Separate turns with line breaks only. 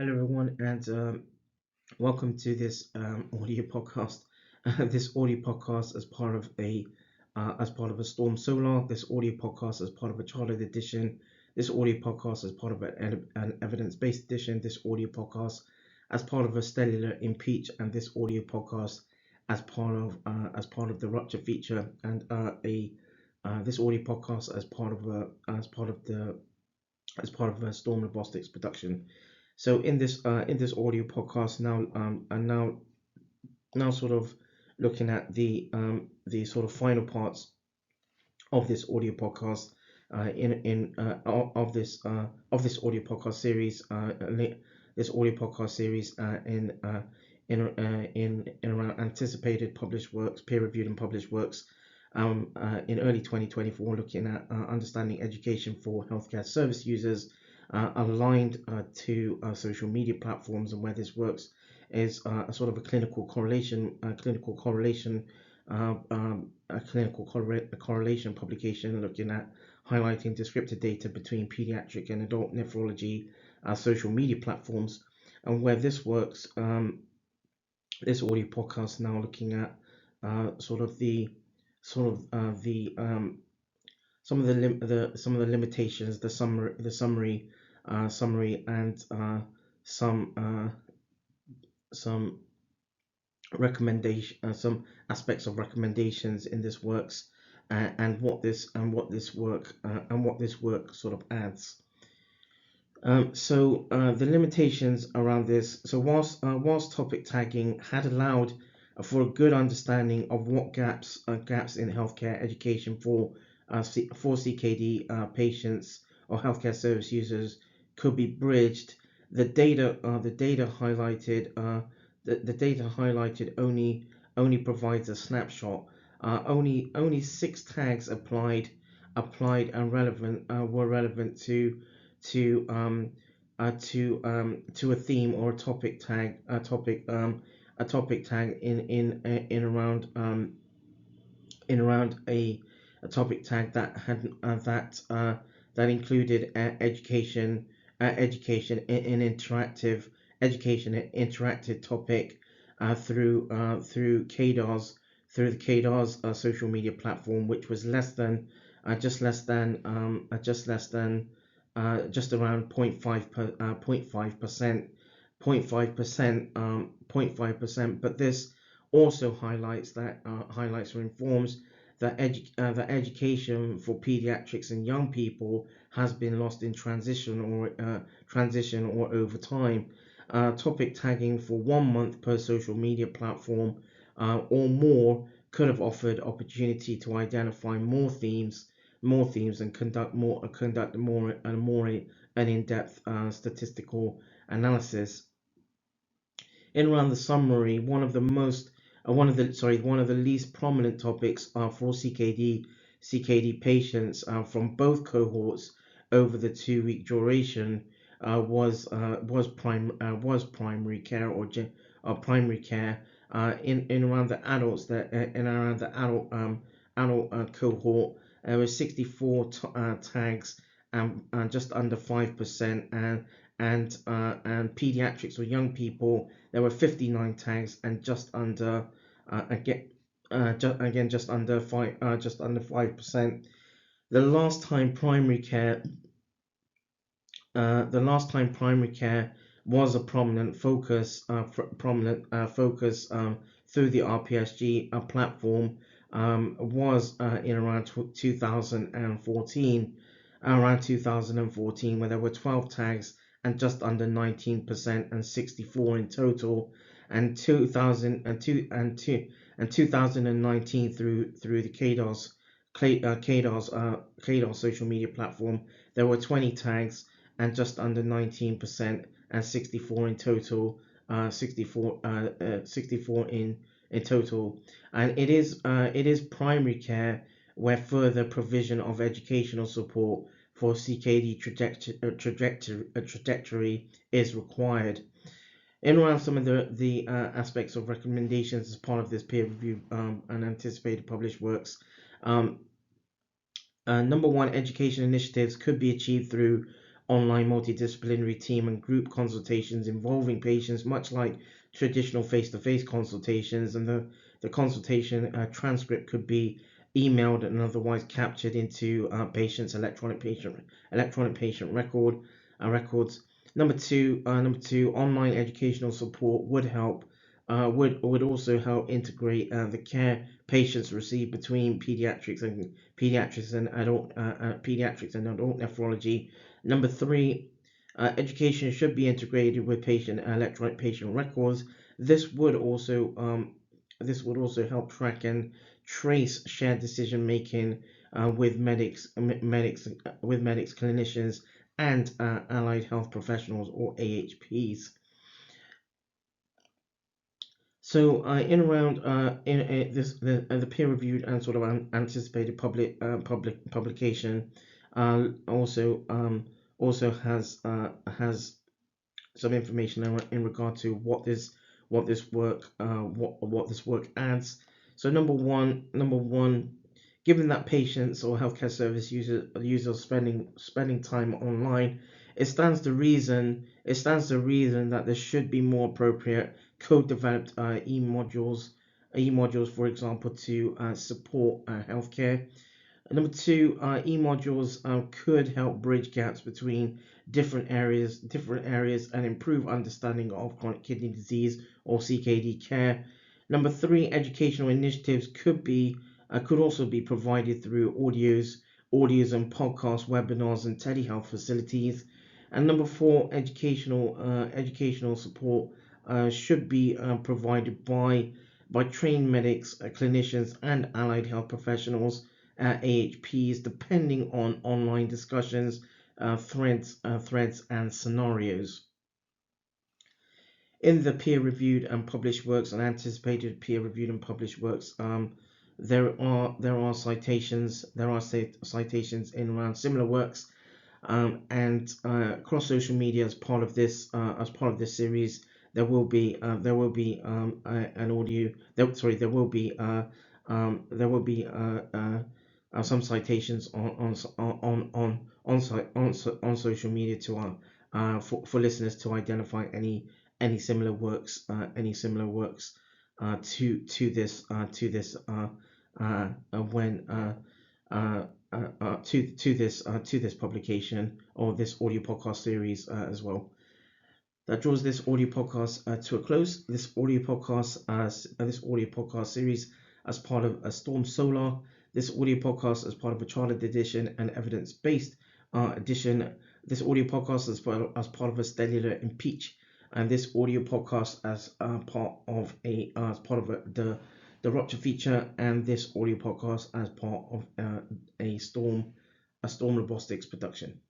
Hello, everyone, and welcome to this audio podcast. This audio podcast as part of a Storm Solar. This audio podcast as part of a Chartered edition. This audio podcast as part of an evidence-based edition. This audio podcast as part of a Stellular Impeach, and this audio podcast as part of the Rupture feature, and a this audio podcast as part of a Storm Robotics production. So in this audio podcast now, and now sort of looking at the sort of final parts of this audio podcast, in of this audio podcast series, this audio podcast series in around anticipated published works, peer reviewed and published works. In early 2024, looking at understanding education for healthcare service users, aligned to social media platforms, and where this works is a sort of a clinical correlation, correlation publication looking at highlighting descriptive data between pediatric and adult nephrology social media platforms, and where this works. This audio podcast now looking at sort of the some of the limitations, the summary, and some recommendation, some aspects of recommendations in this works, and what this work sort of adds. The limitations around this. So whilst topic tagging had allowed for a good understanding of what gaps in healthcare education for CKD patients or healthcare service users could be bridged, the data highlighted only provides a snapshot. Only 6 tags applied and relevant were relevant to a theme or a topic tag, a topic tag in around a topic tag that had that included education in interactive topic through the KDAR's social media platform, which was just around 0.5%, but this also highlights or informs that education for pediatrics and young people has been lost in transition or over time. Topic tagging for 1 month per social media platform or more could have offered opportunity to identify more themes and conduct an in-depth statistical analysis. In around the summary, one of the least prominent topics for CKD patients from both cohorts over the 2-week duration was primary care or primary care in around the adults adult cohort. There were 64 tags and just under 5%, and pediatrics or young people there were 59 tags and just under just under 5%. The last time primary care was a prominent focus through the RPSG platform was in around 2014, where there were 12 tags and just under 19% and 64 in total, and 2019 through the KDAR's social media platform, there were 20 tags and just under 19% and 64 in total, 64 in total. And it is primary care where further provision of educational support for CKD trajectory is required. In around some of the aspects of recommendations as part of this peer review and anticipated published works. Number one, education initiatives could be achieved through online multidisciplinary team and group consultations involving patients, much like traditional face-to-face consultations, and the consultation transcript could be emailed and otherwise captured into patients' electronic patient records. Number two, online educational support would help. Would also help integrate the care patients receive between pediatrics and adult nephrology. Number three, education should be integrated with electronic patient records. This would also help track and trace shared decision making with medics, clinicians, and allied health professionals, or AHPs. So in around in this the peer-reviewed and sort of anticipated publication also has some information in regard to what this work adds. So number one, given that patients or healthcare service users spending time online, it stands to reason that there should be more appropriate code-developed e-modules, for example, to support healthcare. Number two, e-modules could help bridge gaps between different areas and improve understanding of chronic kidney disease or CKD care. Number three, educational initiatives could also be provided through audios and podcasts, webinars, and telehealth facilities. And number four, educational support should be provided by trained medics, clinicians, and allied health professionals, AHPs, depending on online discussions, threads, and scenarios. In the peer-reviewed and published works and anticipated peer-reviewed and published works, there are citations in around similar works, and across social media as part of this series. There will be an audio. There will be some citations on social media to for listeners to identify any similar works to this to this publication or this audio podcast series as well. That draws this audio podcast to a close. This audio podcast series as part of a Ztorm Solar. This audio podcast as part of a chartered edition and evidence-based edition. This audio podcast as part of a Stellular Impeach, and this audio podcast as part of the Rupture feature, and this audio podcast as part of a Ztorm Robotics production.